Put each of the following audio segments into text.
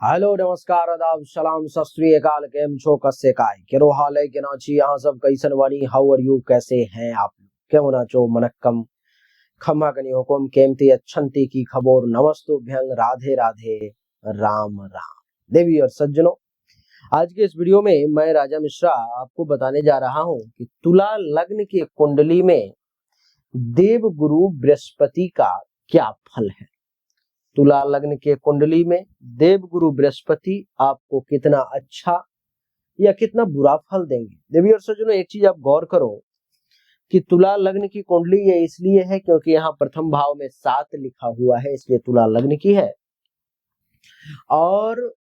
Hello नमस्कार आदाब सलाम सत श्री अकाल। केम छो कस्से काय केरो हाल है के ना छी यहाँ सब कैसन वानी हाउ आर यू कैसे हैं आप केम ना चो मनक्कम खम्मा कनी हुकुम केमती अच्छंती की खबर नमस्तुभ्यं राधे राधे राम राम। देवी और सज्जनों, आज के इस वीडियो में मैं राजा मिश्रा आपको बताने जा रहा हूं कि तुला लग्न की कुंडली में देव गुरु बृहस्पति का क्या फल है। तुला लग्न के कुंडली में देव गुरु बृहस्पति आपको कितना अच्छा या कितना बुरा फल देंगे। देवी और सज्जनों, एक चीज आप गौर करो कि तुला लग्न की कुंडली ये इसलिए है क्योंकि यहाँ प्रथम भाव में 7 लिखा हुआ है, इसलिए तुला लग्न की है। और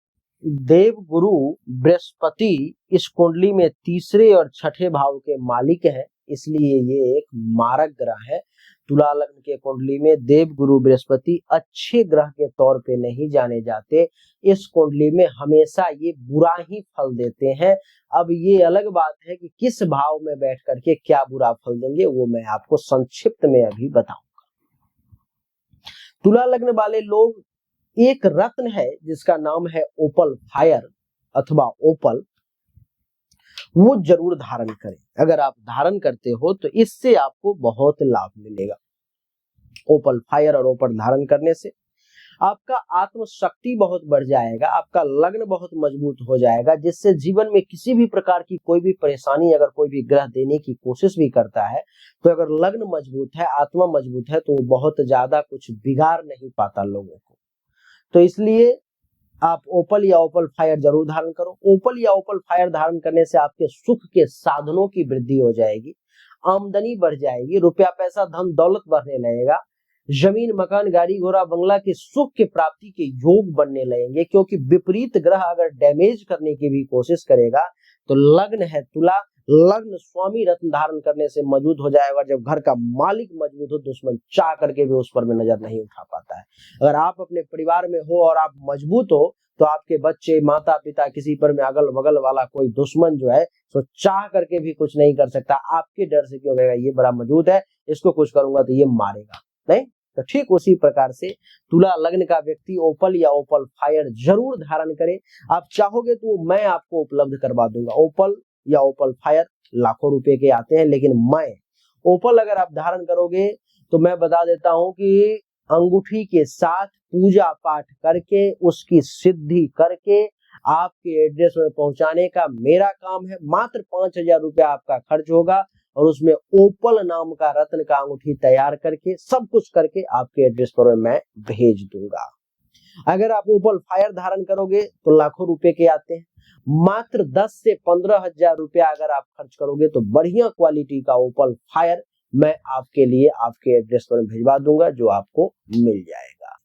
देव गुरु बृहस्पति इस कुंडली में तीसरे और छठे भाव के मालिक है, इसलिए ये एक मारक ग्रह है। तुला लग्न के कुंडली में देव गुरु बृहस्पति अच्छे ग्रह के तौर पे नहीं जाने जाते। इस कुंडली में हमेशा ये बुरा ही फल देते हैं। अब ये अलग बात है कि किस भाव में बैठ करके क्या बुरा फल देंगे, वो मैं आपको संक्षिप्त में अभी बताऊंगा। तुला लग्न वाले लोग एक रत्न है जिसका नाम है ओपल फायर अथवा ओपल, वो जरूर धारण करें। अगर आप धारण करते हो तो इससे आपको बहुत लाभ मिलेगा। ओपल फायर और ओपल धारण करने से आपका आत्मशक्ति बहुत बढ़ जाएगा, आपका लग्न बहुत मजबूत हो जाएगा, जिससे जीवन में किसी भी प्रकार की कोई भी परेशानी अगर कोई भी ग्रह देने की कोशिश भी करता है तो अगर लग्न मजबूत है, आत्मा मजबूत है, तो वो बहुत ज्यादा कुछ बिगाड़ नहीं पाता लोगों को। तो इसलिए आप ओपल या ओपल फायर जरूर धारण करो। ओपल या ओपल फायर धारण करने से आपके सुख के साधनों की वृद्धि हो जाएगी, आमदनी बढ़ जाएगी, रुपया पैसा धन दौलत बढ़ने लगेगा, जमीन मकान गाड़ी घोड़ा बंगला के सुख के प्राप्ति के योग बनने लगेंगे। क्योंकि विपरीत ग्रह अगर डैमेज करने की भी कोशिश करेगा तो लग्न है तुला, लग्न स्वामी रत्न धारण करने से मजबूत हो जाएगा। जब घर का मालिक मजबूत हो, दुश्मन चाह करके भी उस पर में नजर नहीं उठा पाता है। अगर आप अपने परिवार में हो और आप मजबूत हो तो आपके बच्चे माता पिता किसी पर में अगल बगल वाला कोई दुश्मन जो है तो चाह करके भी कुछ नहीं कर सकता। आपके डर से क्यों कहेगा ये बड़ा मजबूत है, इसको कुछ करूंगा तो ये मारेगा नहीं। तो ठीक उसी प्रकार से तुला लग्न का व्यक्ति ओपल या ओपल फायर जरूर धारण करे। आप चाहोगे तो मैं आपको उपलब्ध करवा दूंगा। ओपल या ओपल फायर लाखों रुपए के आते हैं, लेकिन मैं ओपल अगर आप धारण करोगे तो मैं बता देता हूं कि अंगूठी के साथ पूजा पाठ करके उसकी सिद्धि करके आपके एड्रेस में पहुंचाने का मेरा काम है। मात्र 5,000 रुपया आपका खर्च होगा और उसमें ओपल नाम का रत्न का अंगूठी तैयार करके सब कुछ करके आपके एड्रेस पर मैं भेज दूंगा। अगर आप ओपल फायर धारण करोगे तो लाखों रुपए के आते हैं। मात्र 10 से 15,000 रुपया अगर आप खर्च करोगे तो बढ़िया क्वालिटी का ओपल फायर मैं आपके लिए आपके एड्रेस पर भिजवा दूंगा, जो आपको मिल जाएगा।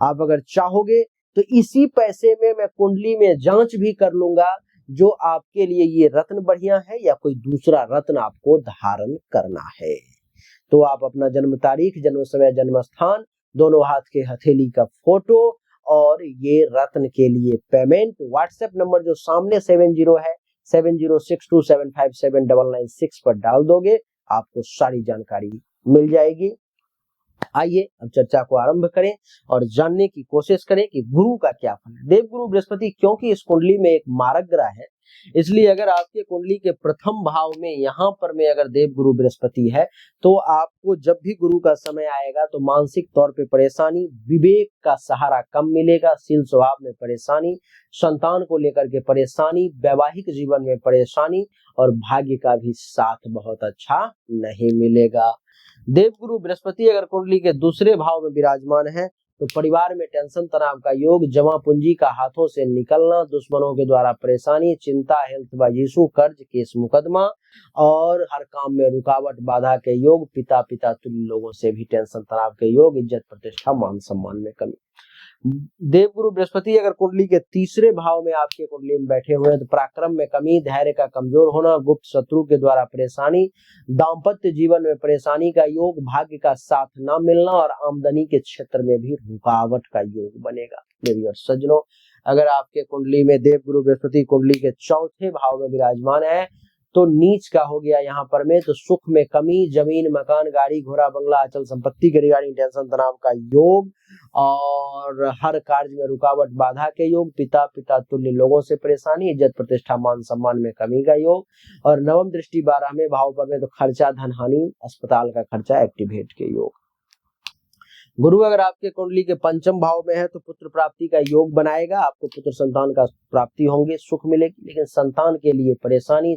आप अगर चाहोगे तो इसी पैसे में मैं कुंडली में जांच भी कर लूंगा जो आपके लिए ये रत्न बढ़िया है या कोई दूसरा रत्न आपको धारण करना है। तो आप अपना जन्म तारीख, जन्म समय, जन्म स्थान, दोनों हाथ के हथेली का फोटो और ये रत्न के लिए पेमेंट व्हाट्सएप नंबर जो सामने 70 है 7062757996 पर डाल दोगे, आपको सारी जानकारी मिल जाएगी। आइए अब चर्चा को आरंभ करें और जानने की कोशिश करें कि गुरु का क्या फल है। देव गुरु बृहस्पति क्योंकि इस कुंडली में एक मारक ग्रह है, इसलिए अगर आपके कुंडली के प्रथम भाव में यहाँ पर में अगर देव गुरु बृहस्पति है तो आपको जब भी गुरु का समय आएगा तो मानसिक तौर पे परेशानी, विवेक का सहारा कम मिलेगा, शील स्वभाव में परेशानी, संतान को लेकर के परेशानी, वैवाहिक जीवन में परेशानी और भाग्य का भी साथ बहुत अच्छा नहीं मिलेगा। देव गुरु बृहस्पति अगर कुंडली के दूसरे भाव में विराजमान है तो परिवार में टेंशन तनाव का योग, जमा पूंजी का हाथों से निकलना, दुश्मनों के द्वारा परेशानी, चिंता, हेल्थ इशू, कर्ज, केस मुकदमा और हर काम में रुकावट बाधा के योग, पिता तुल्य लोगों से भी टेंशन तनाव के योग, इज्जत प्रतिष्ठा मान सम्मान में कमी। देव गुरु बृहस्पति अगर कुंडली के तीसरे भाव में आपके कुंडली में बैठे हुए हैं तो पराक्रम में कमी, धैर्य का कमजोर होना, गुप्त शत्रु के द्वारा परेशानी, दाम्पत्य जीवन में परेशानी का योग, भाग्य का साथ न मिलना और आमदनी के क्षेत्र में भी रुकावट का योग बनेगा। देवी और सज्जनों, अगर आपके कुंडली में देव गुरु बृहस्पति कुंडली के चौथे भाव में विराजमान है तो नीच का हो गया यहाँ पर में, तो सुख में कमी, जमीन मकान गाड़ी घोड़ा बंगला अचल संपत्ति के रिगार्डिंग टेंशन तनाव का योग और हर कार्य में रुकावट बाधा के योग, पिता पिता तुल्य लोगों से परेशानी, इज्जत प्रतिष्ठा मान सम्मान में कमी का योग, और नवम दृष्टि 12वें भाव पर में तो खर्चा धन हानि अस्पताल का खर्चा एक्टिवेट के योग। गुरु अगर आपके कुंडली के पंचम भाव में है तो पुत्र प्राप्ति का योग बनाएगा, आपको पुत्र संतान का प्राप्ति होंगे, सुख मिलेगी, लेकिन संतान के लिए परेशानी।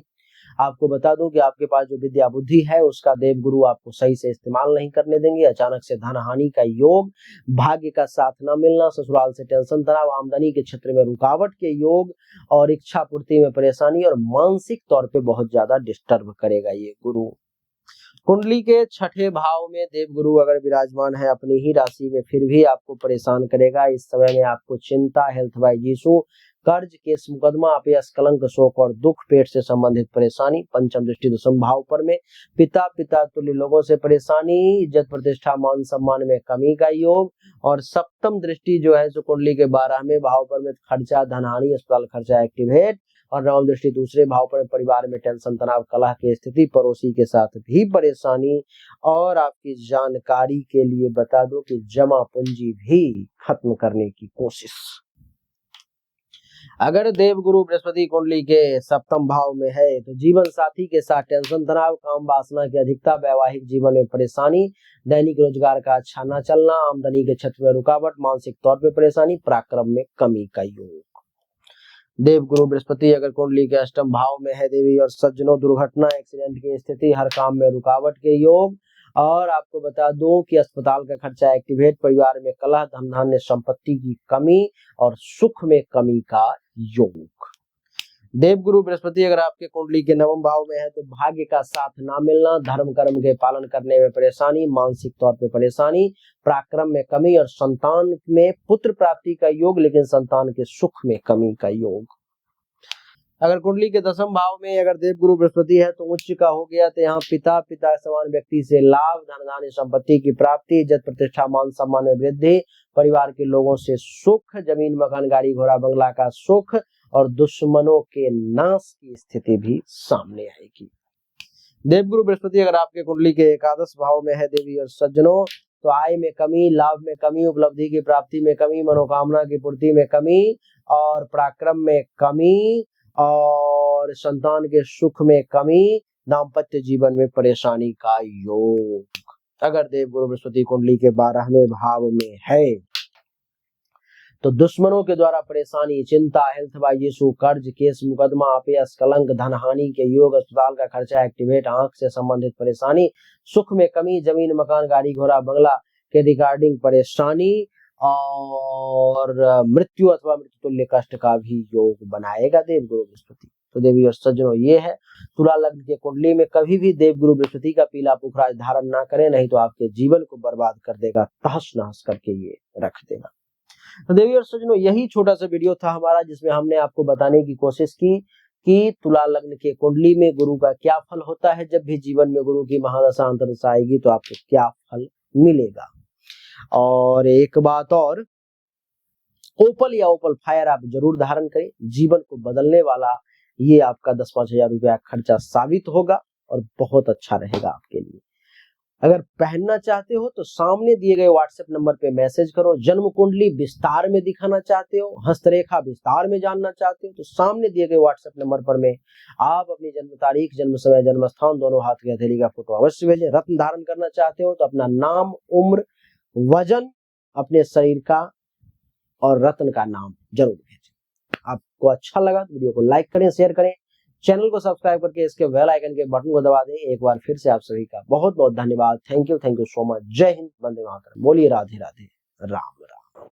आपको बता दूं कि आपके पास जो विद्या बुद्धि है उसका देव गुरु आपको सही से इस्तेमाल नहीं करने देंगे। अचानक से धन हानि का योग, भाग्य का साथ न मिलना, ससुराल से टेंशन तनाव, आमदनी के क्षेत्र में रुकावट के योग, और इच्छा पूर्ति में परेशानी, और मानसिक तौर पे बहुत ज्यादा डिस्टर्ब करेगा ये गुरु। कुंडली के छठे भाव में देव गुरु अगर विराजमान है अपनी ही राशि में, फिर भी आपको परेशान करेगा। इस समय में आपको चिंता, हेल्थ वाइज इशू, कर्ज, केस मुकदमा, अपयश, कलंक, शोक और दुख, पेट से संबंधित परेशानी, पंचम दृष्टि दशम भाव पर में पिता पिता तुल्य लोगों से परेशानी, इज्जत प्रतिष्ठा मान सम्मान में कमी का योग, और सप्तम दृष्टि जो है जो कुंडली के 12वें भाव पर में खर्चा धन हानि अस्पताल खर्चा एक्टिवेट, और नवम दृष्टि दूसरे भाव पर परिवार में टेंशन तनाव कलह की स्थिति, पड़ोसी के साथ भी परेशानी। और आपकी जानकारी के लिए बता दो कि जमा पूंजी भी खत्म करने की कोशिश। अगर देव गुरु बृहस्पति कुंडली के सप्तम भाव में है तो जीवन साथी के साथ टेंशन तनाव, काम वासना की अधिकता, वैवाहिक जीवन में परेशानी, दैनिक रोजगार का अच्छा न चलना, आमदनी के क्षेत्र में रुकावट, मानसिक तौर पे परेशानी, पराक्रम में कमी का योग। देव गुरु बृहस्पति अगर कुंडली के अष्टम भाव में है, देवी और सज्जनों दुर्घटना, एक्सीडेंट की स्थिति, हर काम में रुकावट के योग, और आपको बता दूं कि अस्पताल का खर्चा एक्टिवेट, परिवार में कलह, धन धान्य संपत्ति की कमी और सुख में कमी का योग। देव गुरु बृहस्पति अगर आपके कुंडली के नवम भाव में है तो भाग्य का साथ ना मिलना, धर्म कर्म के पालन करने में परेशानी, मानसिक तौर पे परेशानी, पराक्रम में कमी, और संतान में पुत्र प्राप्ति का योग, लेकिन संतान के सुख में कमी का योग। अगर कुंडली के दसम भाव में अगर देव गुरु बृहस्पति है तो उच्च का हो गया, तो यहाँ पिता पिता समान व्यक्ति से लाभ, धन धान्य संपत्ति की प्राप्ति, इज्जत प्रतिष्ठा मान सम्मान में वृद्धि, परिवार के लोगों से सुख, जमीन मकान गाड़ी घोड़ा बंगला का सुख, और दुश्मनों के नाश की स्थिति भी सामने आएगी। देवगुरु बृहस्पति अगर आपके कुंडली के एकादश भाव में है, देवी और सज्जनों, तो आय में कमी, लाभ में कमी, उपलब्धि की प्राप्ति में कमी, मनोकामना की पूर्ति में कमी, और पराक्रम में कमी, और संतान के सुख में कमी, दाम्पत्य जीवन में परेशानी का योग। अगर देवगुरु बृहस्पति कुंडली के 12वें भाव में है तो दुश्मनों के द्वारा परेशानी, चिंता, हेल्थ वाइज इशू, कर्ज, केस मुकदमा, अपयश, कलंक, धन हानि के योग, अस्पताल का खर्चा एक्टिवेट, आंख से संबंधित परेशानी, सुख में कमी, जमीन मकान गाड़ी घोड़ा बंगला के रिगार्डिंग परेशानी, और मृत्यु अथवा मृत्यु तुल्य कष्ट का भी योग बनाएगा देवगुरु बृहस्पति। तो देवी और सज्जनों, ये है तुला लग्न के कुंडली में कभी भी देवगुरु बृहस्पति का पीला पुखराज धारण ना करें, नहीं तो आपके जीवन को बर्बाद कर देगा, तहस नहस करके ये रख देगा। तो देवी और सज्जनों, यही छोटा सा वीडियो था हमारा, जिसमें हमने आपको बताने की कोशिश की कि तुला लग्न के कुंडली में गुरु का क्या फल होता है, जब भी जीवन में गुरु की महादशा अंतर्दशा आएगी तो आपको क्या फल मिलेगा। और एक बात और, ओपल या ओपल फायर आप जरूर धारण करें, जीवन को बदलने वाला ये आपका 10-5 हजार रुपया खर्चा साबित होगा और बहुत अच्छा रहेगा आपके लिए। अगर पहनना चाहते हो तो सामने दिए गए व्हाट्सएप नंबर पे मैसेज करो। जन्म कुंडली विस्तार में दिखाना चाहते हो, हस्तरेखा विस्तार में जानना चाहते हो, तो सामने दिए गए व्हाट्सएप नंबर पर में आप अपनी जन्म तारीख, जन्म समय, जन्म स्थान, दोनों हाथ की हथेली का फोटो अवश्य भेजें। रत्न धारण करना चाहते हो तो अपना नाम, उम्र, वजन, अपने शरीर का और रत्न का नाम जरूर भेजें। आपको अच्छा लगा तो वीडियो को लाइक करें, शेयर करें, चैनल को सब्सक्राइब करके इसके बेल आइकन के बटन को दबा दें। एक बार फिर से आप सभी का बहुत बहुत धन्यवाद। Thank you so much. जय हिंद, वंदे मातरम। बोलिए राधे राधे, राम राम।